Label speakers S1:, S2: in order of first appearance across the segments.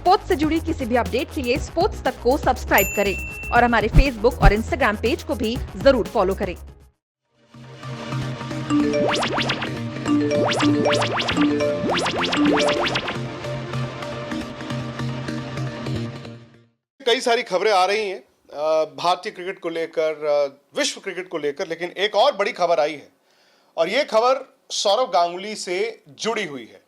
S1: Sports से जुड़ी किसी भी अपडेट के लिए स्पोर्ट्स तक को सब्सक्राइब करें और हमारे फेसबुक और इंस्टाग्राम पेज को भी जरूर फॉलो करें।
S2: कई सारी खबरें आ रही हैं भारतीय क्रिकेट को लेकर, विश्व क्रिकेट को लेकर, लेकिन एक और बड़ी खबर आई है और ये खबर सौरव गांगुली से जुड़ी हुई है।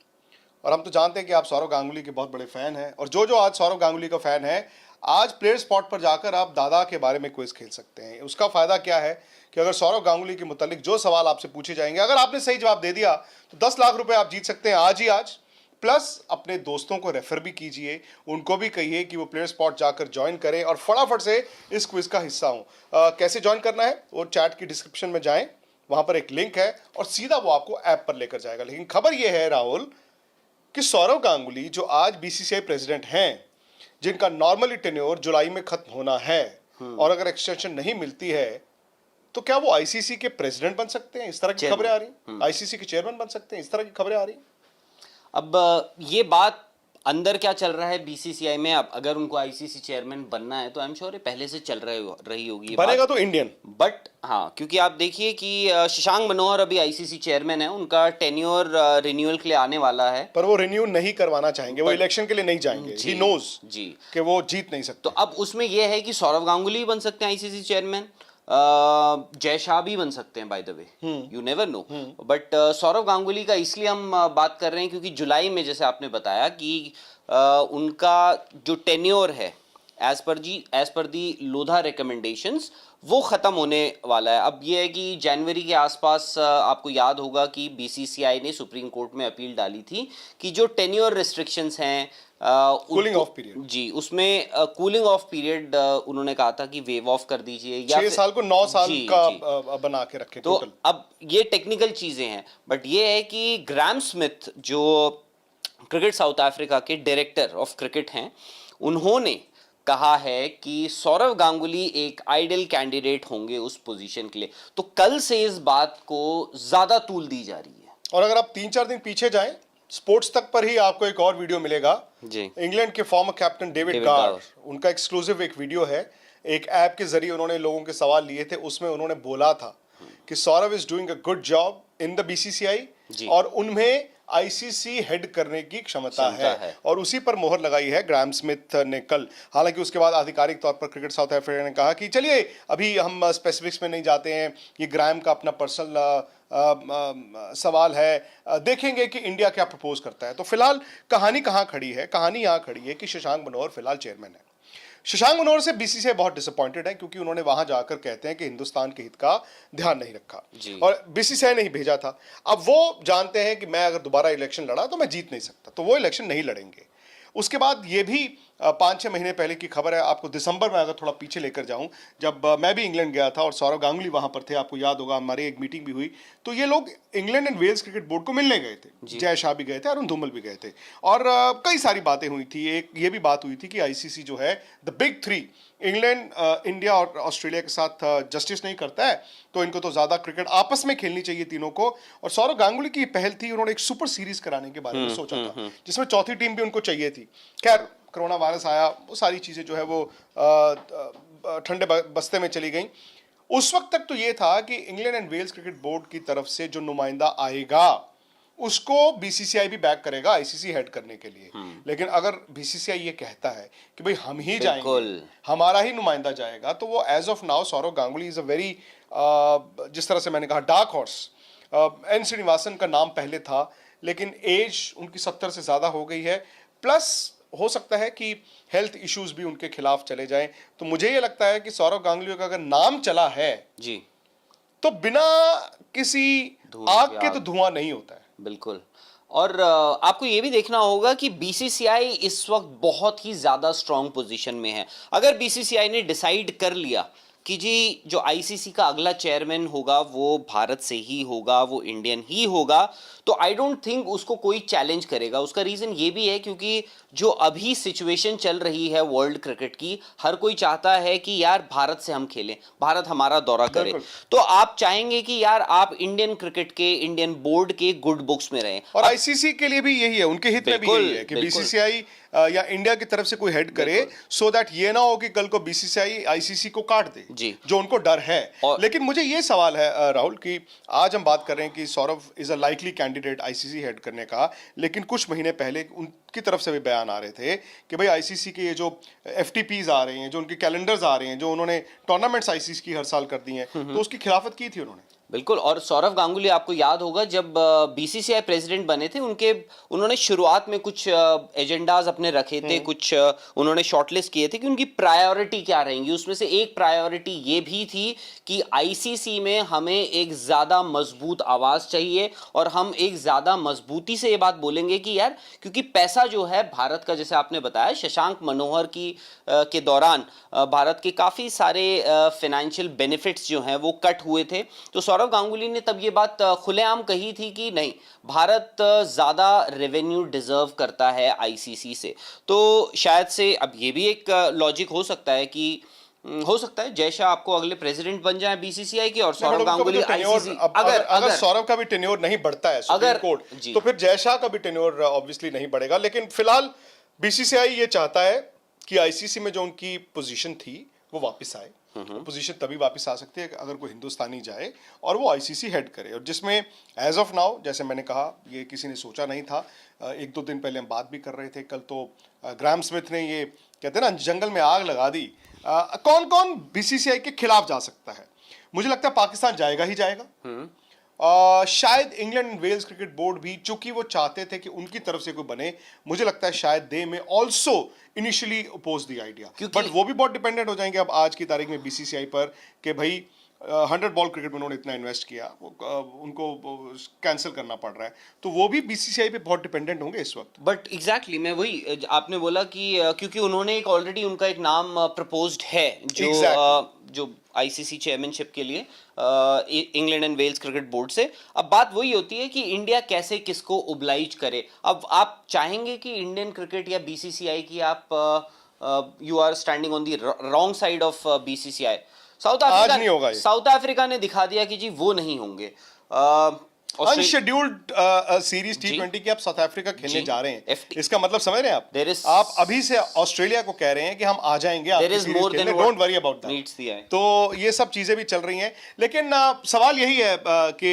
S2: और हम तो जानते हैं कि आप सौरव गांगुली के बहुत बड़े फैन हैं और जो आज सौरव गांगुली का फैन है, आज प्लेयर स्पॉट पर जाकर आप दादा के बारे में क्विज खेल सकते हैं। उसका फायदा क्या है कि अगर सौरव गांगुली के मुतालिक जो सवाल आपसे पूछे जाएंगे, अगर आपने सही जवाब दे दिया तो 10 लाख रुपए आप जीत सकते हैं आज। प्लस अपने दोस्तों को रेफर भी कीजिए, उनको भी कहिए कि वो प्लेयर स्पॉट जाकर ज्वाइन करें और फटाफट से इस क्विज का हिस्सा हों। कैसे ज्वाइन करना है वो चैट की डिस्क्रिप्शन में जाएं, वहां पर एक लिंक है और सीधा वो आपको ऐप पर लेकर जाएगा। लेकिन खबर ये है राहुल कि सौरव गांगुली जो आज बीसीसीआई प्रेसिडेंट हैं, जिनका नॉर्मली टेन्योर जुलाई में खत्म होना है और अगर एक्सटेंशन नहीं मिलती है तो क्या वो आईसीसी के प्रेसिडेंट बन सकते हैं? इस तरह की खबरें आ रही। आईसीसी के चेयरमैन बन सकते हैं, इस तरह की खबरें आ रही।
S3: अब ये बात अंदर क्या चल रहा है बीसीसीआई में, अब अगर उनको आईसीसी चेयरमैन बनना है तो आई एम श्योर पहले से चल रही होगी
S2: बनेगा तो इंडियन,
S3: बट हाँ, क्योंकि आप देखिए कि शशांक मनोहर अभी आईसीसी चेयरमैन है, उनका टेन्योर रिन्यूअल के लिए आने वाला है,
S2: पर वो रिन्यू नहीं करवाना चाहेंगे, वो इलेक्शन के लिए नहीं जाएंगे। ही नोज
S3: जी
S2: कि वो जीत नहीं सकते।
S3: तो अब उसमें यह है कि सौरव गांगुली बन सकते हैं आईसीसी चेयरमैन, जय शाह भी बन सकते हैं, by the way, you never know. But Sourav Ganguly का इसलिए हम बात कर रहे हैं क्योंकि जुलाई में जैसे आपने बताया कि उनका जो टेन्योर है एज पर दी लोधा रिकमेंडेशंस वो ख़त्म होने वाला है। अब ये है कि जनवरी के आसपास आपको याद होगा कि बीसीसीआई ने सुप्रीम कोर्ट में अपील डाली थी कि जो टेन्योर रिस्ट्रिक्शंस हैं,
S2: कूलिंग ऑफ पीरियड,
S3: जी, उसमें कूलिंग ऑफ पीरियड उन्होंने कहा था कि वेव ऑफ कर दीजिए या
S2: 6 साल को 9 साल का बना के रखे
S3: तो
S2: टोटल।
S3: अब ये टेक्निकल चीजें हैं, बट ये है कि ग्राहम स्मिथ जो क्रिकेट साउथ अफ्रीका के डायरेक्टर ऑफ क्रिकेट हैं, उन्होंने कहा है कि सौरव गांगुली एक आइडियल कैंडिडेट होंगे उस पोजीशन के लिए। तो कल से इस बात को ज्यादा तूल दी जा रही है।
S2: और अगर आप 3-4 दिन पीछे जाएं, स्पोर्ट्स तक पर ही आपको एक और वीडियो मिलेगा
S3: जी।
S2: इंग्लैंड के फॉर्मर कैप्टन डेविड गार, उनका एक्सक्लूसिव एक वीडियो है, एक ऐप के जरिए उन्होंने लोगों के सवाल लिए थे। उसमें उन्होंने बोला था कि Sourav is doing a good job in the BCCI और उनमें आईसीसी हेड करने की क्षमता है और उसी पर मोहर लगाई है ग्राहम स्मिथ ने कल। हालांकि उसके बाद आधिकारिक तौर पर क्रिकेट साउथ अफ्रीका ने कहा कि चलिए अभी हम स्पेसिफिक्स में नहीं जाते हैं, ये ग्राहम का अपना पर्सनल सवाल है, देखेंगे कि इंडिया क्या प्रपोज करता है। तो फिलहाल कहानी कहाँ खड़ी है? कहानी यहाँ खड़ी है कि शशांक मनोहर फिलहाल चेयरमैन है। शशांक मनोहर से बीसीसीआई बहुत डिसअपॉइंटेड है क्योंकि उन्होंने वहां जाकर कहते हैं कि हिंदुस्तान के हित का ध्यान नहीं रखा और बीसीसीआई ने ही भेजा था। अब वो जानते हैं कि मैं अगर दोबारा इलेक्शन लड़ा तो मैं जीत नहीं सकता, तो वो इलेक्शन नहीं लड़ेंगे। उसके बाद ये भी 5-6 महीने पहले की खबर है, आपको दिसंबर में अगर थोड़ा पीछे लेकर जाऊं, जब मैं भी इंग्लैंड गया था और सौरव गांगुली वहां पर थे, आपको याद होगा हमारी एक मीटिंग भी हुई, तो ये लोग England and Wales cricket board को मिलने गए थे। जय शाह भी गए थे, अरुण धूमल भी गए थे और कई सारी बातें हुई थी। एक ये भी बात हुई थी कि आईसीसी जो है द बिग 3 इंग्लैंड, इंडिया और ऑस्ट्रेलिया के साथ जस्टिस नहीं करता है, तो इनको तो ज्यादा क्रिकेट आपस में खेलनी चाहिए तीनों को। और सौरव गांगुली की पहल थी, उन्होंने एक सुपर सीरीज कराने के बारे में सोचा था जिसमें चौथी टीम भी उनको चाहिए थी। खैर कोरोना वायरस आया, वो सारी चीजें जो है वो ठंडे बस्ते में चली गई। उस वक्त तक तो ये था कि England and Wales cricket board की तरफ से जो नुमाइंदा आएगा उसको बीसीसीआई भी बैक करेगा आईसीसी हेड करने के लिए। लेकिन अगर बीसीसीआई ये कहता है कि भाई हम ही जाएंगे, हमारा ही नुमाइंदा जाएगा, तो वो as of now Sourav Ganguly is a very, जिस तरह से मैंने कहा, डार्क हॉर्स। एन श्रीनिवासन का नाम पहले था लेकिन एज उनकी 70 से ज्यादा हो गई है, प्लस हो सकता है कि हेल्थ इश्यूज भी उनके खिलाफ चले जाएं। तो मुझे ये लगता है कि सौरव गांगुली का अगर नाम चला है जी, तो बिना किसी आग के तो धुआं नहीं होता है।
S3: बिल्कुल। और आपको ये भी देखना होगा कि बीसीसीआई इस वक्त बहुत ही ज्यादा स्ट्रांग पोजीशन में है। अगर बीसीसीआई ने डिसाइड कर लिया कि जी जो आईसीसी का अगला चेयरमैन होगा वो भारत से ही होगा, वो इंडियन ही होगा, तो आई डोंट थिंक उसको कोई चैलेंज करेगा। उसका रीजन ये भी है क्योंकि जो अभी सिचुएशन चल रही है वर्ल्ड क्रिकेट की, हर कोई चाहता है कि यार भारत से हम खेलें, भारत हमारा दौरा करे। तो आप चाहेंगे कि यार आप इंडियन क्रिकेट के, इंडियन बोर्ड के गुड बुक्स में रहें।
S2: और आईसीसी के लिए भी यही है, उनके हित में भी यही है कि बीसीसीआई या इंडिया की तरफ से कोई हेड करे, सो दैट ये ना हो कि कल को बीसीसीआई आईसीसी को काट दे
S3: जी,
S2: जो उनको डर है। लेकिन मुझे ये सवाल है राहुल कि आज हम बात कर रहे हैं कि Sourav is a likely candidate ICC head करने का, लेकिन कुछ महीने पहले उनकी तरफ से भी बयान आ रहे थे कि भाई आईसीसी के ये जो एफटीपीज आ रहे हैं, जो उनके कैलेंडर्स आ रहे हैं, जो उन्होंने टूर्नामेंट्स आईसीसी की हर साल कर दी हैं, तो उसकी खिलाफत की थी उन्होंने।
S3: बिल्कुल। और सौरव गांगुली, आपको याद होगा जब बीसीसीआई प्रेसिडेंट बने थे, उन्होंने शुरुआत में कुछ एजेंडाज अपने रखे थे, कुछ उन्होंने शॉर्टलिस्ट किए थे कि उनकी प्रायोरिटी क्या रहेंगी। उसमें से एक प्रायोरिटी ये भी थी कि आईसीसी में हमें एक ज्यादा मजबूत आवाज चाहिए, और हम एक ज्यादा मजबूती से ये बात बोलेंगे कि यार, क्योंकि पैसा जो है भारत का, जैसे आपने बताया शशांक मनोहर के दौरान भारत के काफी सारे फाइनेंशियल बेनिफिट्स जो हैं वो कट हुए थे। तो सौरव गांगुली ने तब ये बात खुलेआम कही थी कि नहीं, भारत ज्यादा रेवेन्यू डिजर्व करता है आईसीसी से। तो शायद से अब ये भी एक लॉजिक हो सकता है कि हो सकता है जय शाह आपको अगले प्रेसिडेंट बन जाए बीसीसीआई के, और सौरव गांगुली आईसीसी।
S2: अगर सौरव का भी टेन्योर नहीं बढ़ता है सुप्रीम कोर्ट, तो फिर जय शाह का भी टेन्योर ऑब्वियसली नहीं बढ़ेगा। लेकिन फिलहाल बीसीसीआई ये चाहता है कि आईसीसी में जो उनकी पोजीशन थी वो वापस आए। पोजीशन तभी वापस आ सकती है अगर कोई हिंदुस्तानी जाए और वो आईसीसी हेड करे, और जिसमें एज ऑफ नाउ, जैसे मैंने कहा, ये किसी ने सोचा नहीं था। एक दो दिन पहले हम बात भी कर रहे थे, कल तो ग्राहम स्मिथ ने ये कहते हैं ना जंगल में आग लगा दी। कौन कौन बीसीसीआई के खिलाफ जा सकता है? मुझे लगता है पाकिस्तान जाएगा ही जाएगा। शायद England and Wales cricket board भी, चूंकि वो चाहते थे कि उनकी तरफ से कोई बने, मुझे लगता है शायद they may also initially oppose the idea, but वो भी बहुत डिपेंडेंट हो जाएंगे अब आज की तारीख में बीसीसीआई पर कि भाई 100 बॉल क्रिकेट में उन्होंने इतना इन्वेस्ट किया, उनको कैंसिल करना पड़ रहा है, तो वो भी बीसीसीआई पे बहुत डिपेंडेंट होंगे इस वक्त।
S3: बट एग्जैक्टली मैं वही, आपने बोला कि क्योंकि उन्होंने एक ऑलरेडी उनका एक नाम प्रपोज्ड है जो आईसीसी चेयरमैनशिप के लिए England and Wales cricket board से। अब बात वही होती है कि इंडिया कैसे किसको ओब्लाइज करे। अब आप चाहेंगे कि इंडियन क्रिकेट या बीसीसीआई की आप you are standing on the wrong side of BCCI. South Africa ने दिखा दिया कि जी वो नहीं होंगे।
S2: अनशेड्यूल्ड सीरीज T20 की आप साउथ अफ्रीका खेलने जा रहे हैं, इसका मतलब समझ रहे हैं आप अभी से ऑस्ट्रेलिया को कह रहे हैं कि हम आ जाएंगे आपकी सीरीज खेलने, डोंट वरी अबाउट दैट। तो ये सब चीजें भी चल रही हैं, लेकिन सवाल यही है कि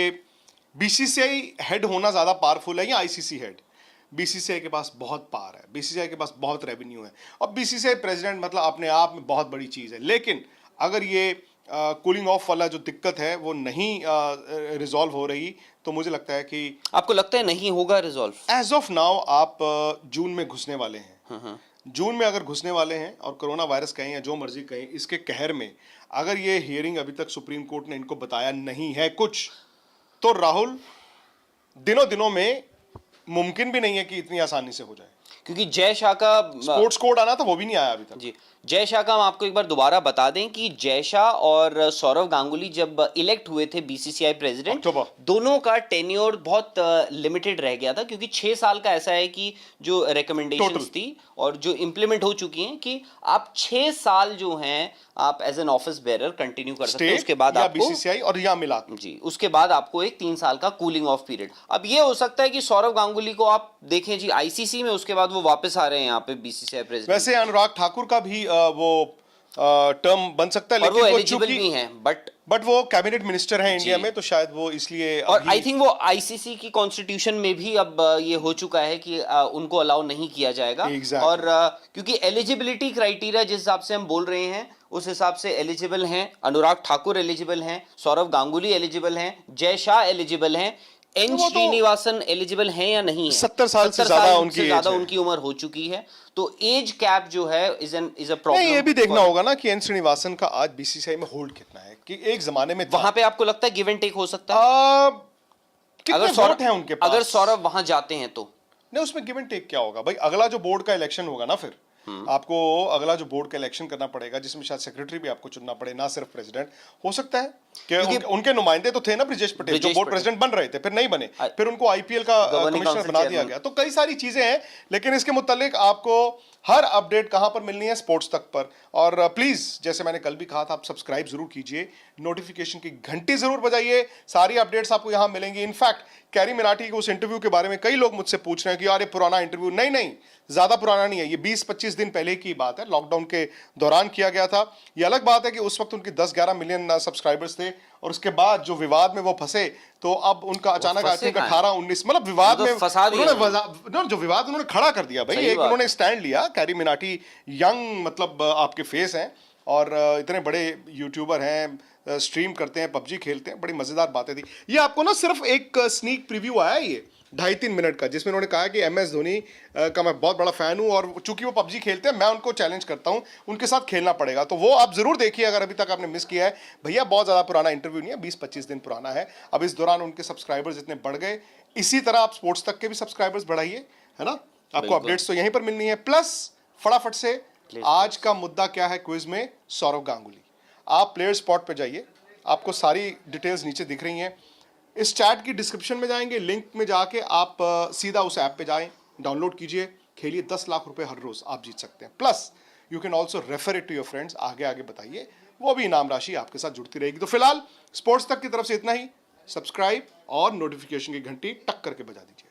S2: बीसीसीआई हेड होना ज्यादा पावरफुल है या आईसीसी हेड? बीसीसीआई के पास बहुत पावर है, बीसीसीआई के पास बहुत रेवेन्यू है, और बीसीसीआई प्रेसिडेंट मतलब अपने आप में बहुत बड़ी चीज है। लेकिन अगर ये कूलिंग ऑफ वाला जो दिक्कत है वो नहीं रिजॉल्व हो रही, तो मुझे लगता है कि,
S3: आपको लगता है नहीं होगा रिजॉल्व?
S2: एज ऑफ नाउ आप जून में घुसने वाले हैं। जून में अगर घुसने वाले हैं और कोरोना वायरस कहें या जो मर्जी कहें, इसके कहर में अगर ये हियरिंग अभी तक सुप्रीम कोर्ट ने इनको बताया नहीं है कुछ, तो राहुल दिनों दिनों में मुमकिन भी नहीं है कि इतनी आसानी से हो जाए,
S3: क्योंकि जय शाह का
S2: स्पोर्ट्स कोड आना था, वो भी नहीं आया अभी तक।
S3: जी, जय शाह का हम आपको एक बार दोबारा बता दें कि जय शाह और सौरव गांगुली जब इलेक्ट हुए थे बीसीसीआई प्रेसिडेंट, दोनों का टेन्योर बहुत लिमिटेड रह गया था, क्योंकि 6 साल का ऐसा है कि जो रिकमेंडेशंस थी और जो इंप्लीमेंट हो चुकी हैं कि आप 6 साल जो हैं आप as an office bearer continue कर सकते हैं, उसके बाद आपको
S2: बीसीसीआई और या मिला
S3: जी, उसके बाद आपको एक 3 साल का कूलिंग ऑफ पीरियड। अब ये हो सकता है कि सौरव गांगुली को आप देखें जी आईसीसी में, उसके बाद वो वापस आ रहे हैं यहाँ पे बीसीसीआई प्रेसिडेंट।
S2: वैसे अनुराग ठाकुर का भी वो टर्म बन सकता है, लेकिन
S3: वो एलिजिबल भी हैं,
S2: बट वो कैबिनेट मिनिस्टर हैं इंडिया में, तो शायद वो इसलिए,
S3: और आई थिंक वो आईसीसी की कॉन्स्टिट्यूशन में भी अब ये हो चुका है कि उनको अलाउ नहीं किया जाएगा। और क्योंकि एलिजिबिलिटी क्राइटेरिया जिस हिसाब से हम बोल रहे हैं उस हिसाब से एलिजिबल हैं, अनुराग ठाकुर एलिजिबल हैं, सौरव गांगुली एलिजिबल हैं, जय शाह एलिजिबल हैं, एन श्रीनिवासन एलिजिबल हैं या नहीं है?
S2: 70 साल से ज्यादा
S3: उनकी उम्र हो चुकी है, तो एज कैप जो है इज अ प्रॉब्लम।
S2: ये भी देखना होगा ना कि एन श्रीनिवासन का आज बीसीसीआई में होल्ड कितना है, कि एक जमाने में
S3: वहां पे आपको लगता है गिव एंड टेक हो सकता है?
S2: अगर सौरव है उनके पास,
S3: अगर सौरव वहां जाते हैं तो
S2: नहीं, उसमें गिव एंड टेक क्या होगा भाई? अगला जो बोर्ड का इलेक्शन होगा ना, फिर आपको अगला जो बोर्ड का इलेक्शन करना पड़ेगा, जिसमें शायद सेक्रेटरी भी आपको चुनना पड़े, ना सिर्फ प्रेसिडेंट। हो सकता है कि उनके नुमाइंदे तो थे ना ब्रिजेश पटेल, जो बोर्ड प्रेसिडेंट बन रहे थे, फिर नहीं बने, फिर उनको आईपीएल का कमिश्नर बना दिया गया। तो कई सारी चीजें हैं, लेकिन इसके मुतालिक आपको हर अपडेट कहां पर मिलनी है, स्पोर्ट्स तक पर। और प्लीज, जैसे मैंने कल भी कहा था, आप सब्सक्राइब जरूर कीजिए, नोटिफिकेशन की घंटी जरूर बजाइए, सारी अपडेट्स आपको यहां मिलेंगी। इनफैक्ट कैरी मिनाटी के उस इंटरव्यू के बारे में कई लोग मुझसे पूछ रहे हैं कि यार ये पुराना इंटरव्यू, नहीं, ज्यादा पुराना नहीं है, ये 20-25 दिन पहले की बात है, लॉकडाउन के दौरान किया गया था। ये अलग बात है कि उस वक्त उनके 10-11 मिलियन सब्सक्राइबर्स थे, और उसके बाद जो विवाद में वो फंसे, तो अब उनका अचानक आई थिंक 18-19 मतलब विवाद में उन्होंने जो विवाद उन्होंने खड़ा कर दिया भाई। एक उन्होंने स्टैंड लिया, कैरी मिनाटी यंग मतलब आपके फेस हैं, और इतने बड़े यूट्यूबर हैं, स्ट्रीम करते हैं, पबजी खेलते हैं, बड़ी मजेदार बातें थी। ये आपको ना सिर्फ एक स्नीक प्रीव्यू आया ये 2.5-3 मिनट का, जिसमें उन्होंने कहा कि MS धोनी का मैं बहुत बड़ा फैन हूं, और चूंकि वो पबजी खेलते हैं, मैं उनको चैलेंज करता हूं, उनके साथ खेलना पड़ेगा। तो वो आप जरूर देखिए अगर अभी तक आपने मिस किया है। भैया बहुत ज्यादा पुराना इंटरव्यू नहीं है, 20-25 दिन पुराना है। अब इस दौरान उनके सब्सक्राइबर्स इतने बढ़ गए, इसी तरह आप स्पोर्ट्स तक के भी सब्सक्राइबर्स बढ़ाइए, है ना। आपको अपडेट्स तो यहीं पर मिलनी है। प्लस फटाफट से आज का मुद्दा क्या है क्विज में, सौरव गांगुली। आप प्लेयर स्पॉट पे जाइए, आपको सारी डिटेल्स नीचे दिख रही हैं। इस चैट की डिस्क्रिप्शन में जाएंगे, लिंक में जाके आप सीधा उस ऐप पे जाएं, डाउनलोड कीजिए, खेलिए, 10 लाख रुपए हर रोज आप जीत सकते हैं। Plus you can also refer it to your friends, आगे आगे बताइए, वो भी इनाम राशि आपके साथ जुड़ती रहेगी। तो फिलहाल स्पोर्ट्स तक की तरफ से इतना ही। सब्सक्राइब और नोटिफिकेशन की घंटी टक करके बजा दीजिए।